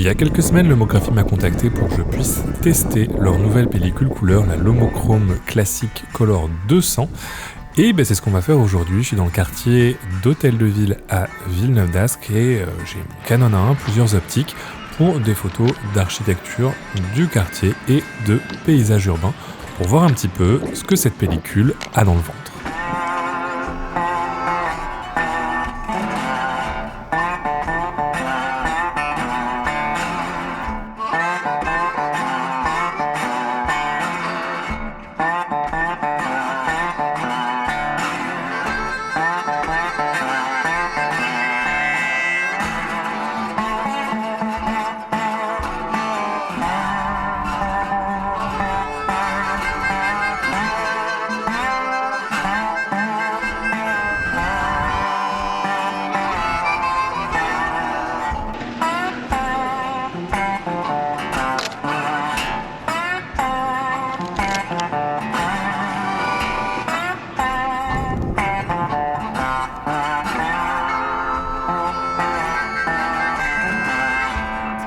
Il y a quelques semaines, Lomography m'a contacté pour que je puisse tester leur nouvelle pellicule couleur, la Lomochrome Classic Color 200. Et c'est ce qu'on va faire aujourd'hui. Je suis dans le quartier d'Hôtel de Ville à Villeneuve-d'Ascq et j'ai mon Canon A1, plusieurs optiques pour des photos d'architecture du quartier et de paysages urbains pour voir un petit peu ce que cette pellicule a dans le ventre.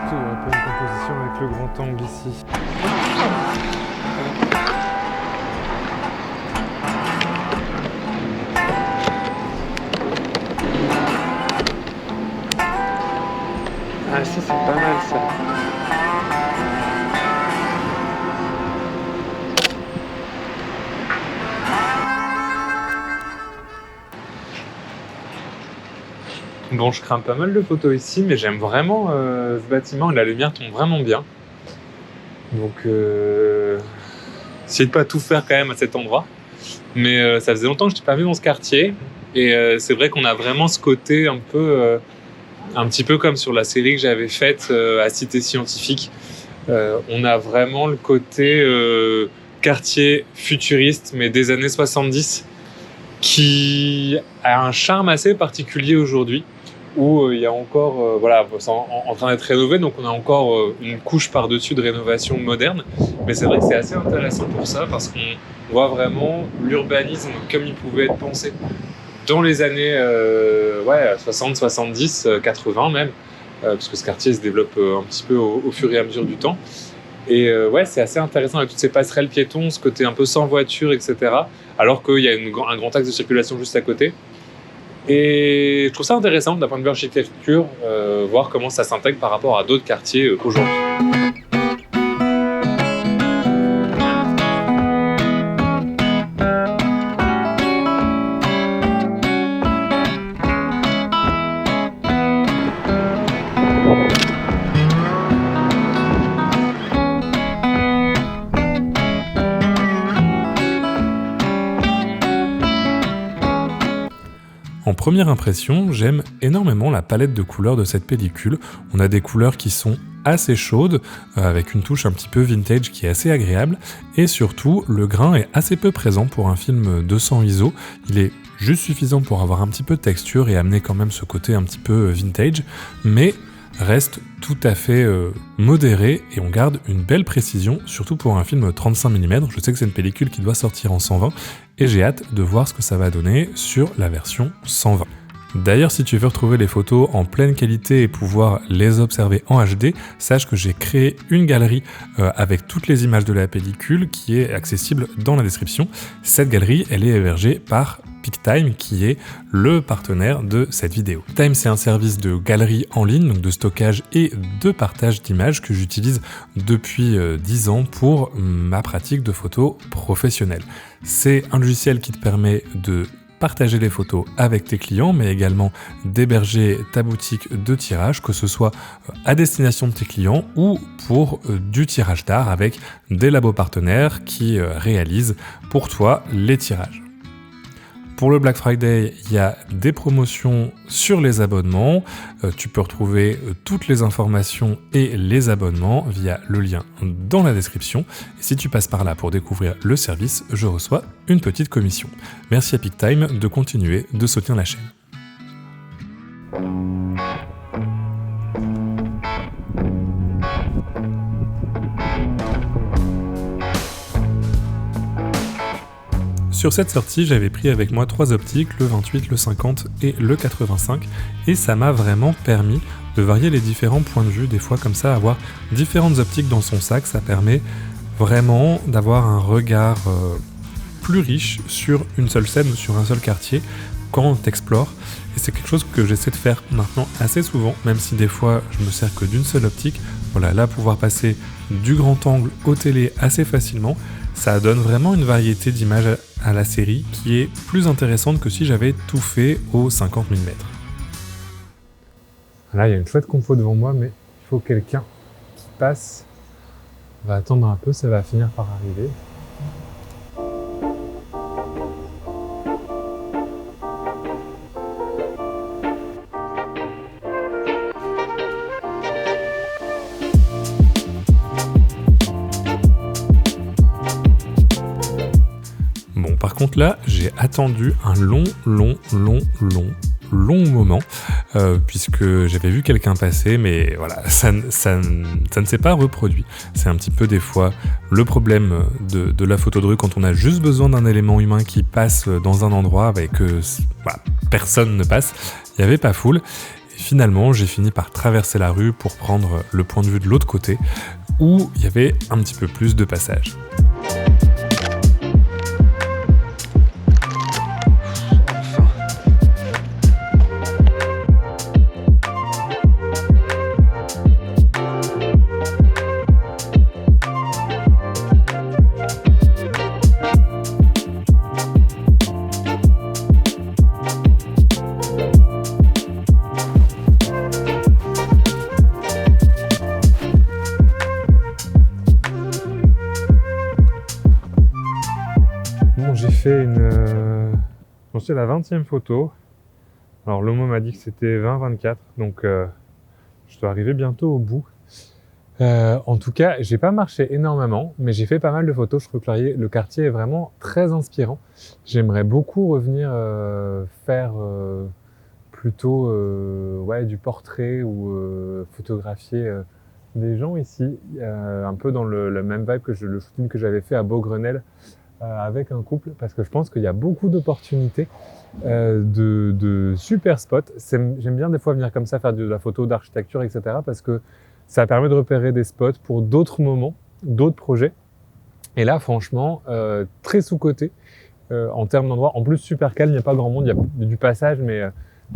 Il y a un peu une composition avec le grand angle ici. Ah ça c'est pas mal ça. Bon, je crains pas mal de photos ici, mais j'aime vraiment ce bâtiment et la lumière tombe vraiment bien. Donc, essayez de pas tout faire quand même à cet endroit. Mais ça faisait longtemps que je n'étais pas venu dans ce quartier. Et c'est vrai qu'on a vraiment ce côté un petit peu comme sur la série que j'avais faite à Cité Scientifique. On a vraiment le côté quartier futuriste, mais des années 70, qui a un charme assez particulier aujourd'hui, où il y a encore, c'est en train d'être rénové, donc on a encore une couche par-dessus de rénovation moderne. Mais c'est vrai que c'est assez intéressant pour ça, parce qu'on voit vraiment l'urbanisme comme il pouvait être pensé dans les années 60, 70, 80 même, parce que ce quartier se développe un petit peu au fur et à mesure du temps. Et c'est assez intéressant avec toutes ces passerelles piétons, ce côté un peu sans voiture, etc. Alors qu'il y a un grand axe de circulation juste à côté. Et je trouve ça intéressant d'un point de vue architecture, voir comment ça s'intègre par rapport à d'autres quartiers aujourd'hui. En première impression, j'aime énormément la palette de couleurs de cette pellicule. On a des couleurs qui sont assez chaudes, avec une touche un petit peu vintage qui est assez agréable, et surtout, le grain est assez peu présent pour un film 200 ISO. Il est juste suffisant pour avoir un petit peu de texture et amener quand même ce côté un petit peu vintage, mais reste tout à fait modéré et on garde une belle précision, surtout pour un film 35 mm. Je sais que c'est une pellicule qui doit sortir en 120 et j'ai hâte de voir ce que ça va donner sur la version 120. D'ailleurs, si tu veux retrouver les photos en pleine qualité et pouvoir les observer en HD, sache que j'ai créé une galerie avec toutes les images de la pellicule qui est accessible dans la description. Cette galerie, elle est hébergée par PicTime, qui est le partenaire de cette vidéo. PicTime, c'est un service de galerie en ligne, donc de stockage et de partage d'images que j'utilise depuis 10 ans pour ma pratique de photo professionnelle. C'est un logiciel qui te permet de partager les photos avec tes clients, mais également d'héberger ta boutique de tirage, que ce soit à destination de tes clients ou pour du tirage d'art avec des labos partenaires qui réalisent pour toi les tirages. Pour le Black Friday, il y a des promotions sur les abonnements. Tu peux retrouver toutes les informations et les abonnements via le lien dans la description. Et si tu passes par là pour découvrir le service, je reçois une petite commission. Merci à PicTime de continuer de soutenir la chaîne. Sur cette sortie, j'avais pris avec moi 3 optiques, le 28, le 50 et le 85, et ça m'a vraiment permis de varier les différents points de vue. Des fois comme ça, avoir différentes optiques dans son sac, ça permet vraiment d'avoir un regard plus riche sur une seule scène ou sur un seul quartier quand on t'explore. Et c'est quelque chose que j'essaie de faire maintenant assez souvent, même si des fois je me sers que d'une seule optique. Voilà, là pouvoir passer du grand angle au télé assez facilement, ça donne vraiment une variété d'images à la série qui est plus intéressante que si j'avais tout fait au 50 mm. Là, il y a une chouette compo devant moi, mais il faut quelqu'un qui passe. On va attendre un peu, ça va finir par arriver. Bon, par contre là, j'ai attendu un long moment, puisque j'avais vu quelqu'un passer, mais voilà, ça ne s'est pas reproduit. C'est un petit peu des fois le problème de la photo de rue quand on a juste besoin d'un élément humain qui passe dans un endroit et que voilà, personne ne passe. Il n'y avait pas foule. Et finalement, j'ai fini par traverser la rue pour prendre le point de vue de l'autre côté, où il y avait un petit peu plus de passage. J'ai fait j'en suis à la 20e photo. Alors Lomo m'a dit que c'était 20-24, donc je dois arriver bientôt au bout. En tout cas, j'ai pas marché énormément, mais j'ai fait pas mal de photos. Je trouve que le quartier est vraiment très inspirant. J'aimerais beaucoup revenir faire plutôt du portrait ou photographier des gens ici, un peu dans le même vibe que le shooting que j'avais fait à Beaugrenelle avec un couple, parce que je pense qu'il y a beaucoup d'opportunités, de super spots. J'aime bien des fois venir comme ça faire de la photo d'architecture, etc., parce que ça permet de repérer des spots pour d'autres moments, d'autres projets. Et là, franchement, très sous-coté en termes d'endroits. En plus, super calme, il n'y a pas grand monde, il y a du passage, mais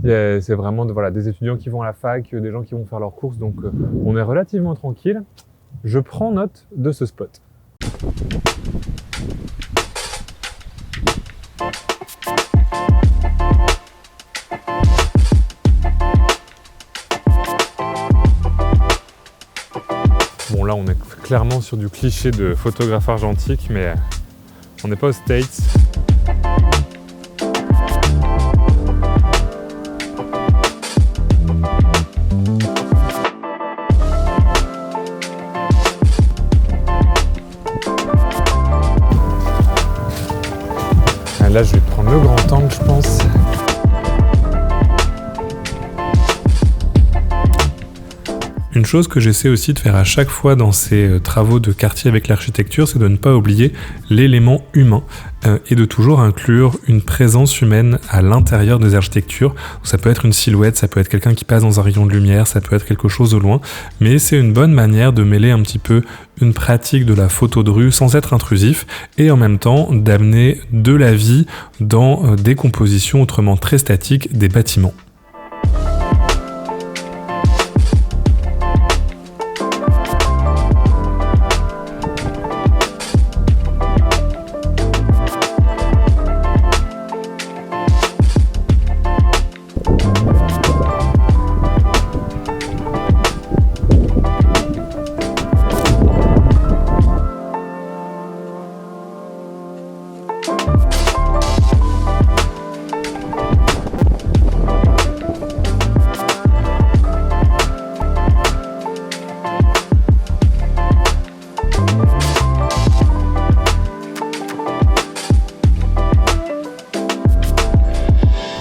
c'est vraiment des étudiants qui vont à la fac, des gens qui vont faire leurs courses, donc on est relativement tranquille. Je prends note de ce spot. Bon, là on est clairement sur du cliché de photographe argentique, mais on n'est pas aux States. Là je vais prendre le grand angle, je pense. Une chose que j'essaie aussi de faire à chaque fois dans ces travaux de quartier avec l'architecture, c'est de ne pas oublier l'élément humain et de toujours inclure une présence humaine à l'intérieur des architectures. Ça peut être une silhouette, ça peut être quelqu'un qui passe dans un rayon de lumière, ça peut être quelque chose au loin, mais c'est une bonne manière de mêler un petit peu une pratique de la photo de rue sans être intrusif et en même temps d'amener de la vie dans des compositions autrement très statiques des bâtiments.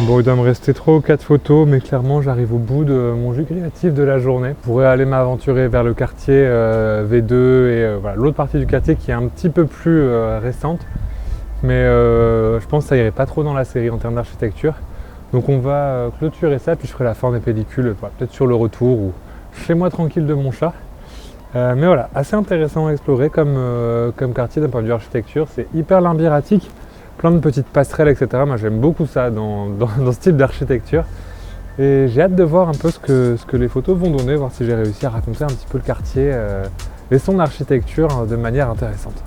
Bon, il doit me rester 3 ou 4 photos, mais clairement j'arrive au bout de mon jus créatif de la journée. Je pourrais aller m'aventurer vers le quartier V2 et l'autre partie du quartier qui est un petit peu plus récente. mais je pense que ça irait pas trop dans la série en termes d'architecture. Donc on va clôturer ça, puis je ferai la fin des pellicules, peut-être sur le retour ou chez moi tranquille de mon chat. Mais voilà, assez intéressant à explorer comme quartier d'un point de vue architecture. C'est hyper limbiratique, plein de petites passerelles, etc. Moi j'aime beaucoup ça dans ce type d'architecture. Et j'ai hâte de voir un peu ce que les photos vont donner, voir si j'ai réussi à raconter un petit peu le quartier et son architecture de manière intéressante.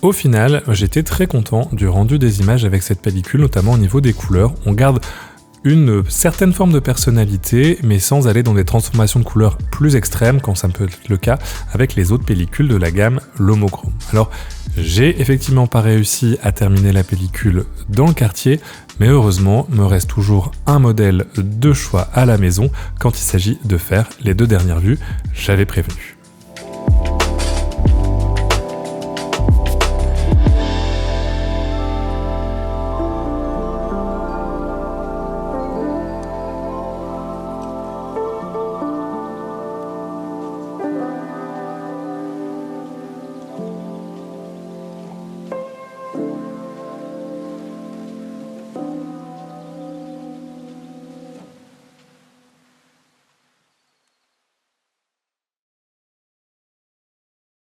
Au final, j'étais très content du rendu des images avec cette pellicule, notamment au niveau des couleurs. On garde une certaine forme de personnalité, mais sans aller dans des transformations de couleurs plus extrêmes, quand ça peut être le cas avec les autres pellicules de la gamme Lomochrome. Alors, j'ai effectivement pas réussi à terminer la pellicule dans le quartier, mais heureusement, me reste toujours un modèle de choix à la maison quand il s'agit de faire les 2 dernières vues, j'avais prévenu.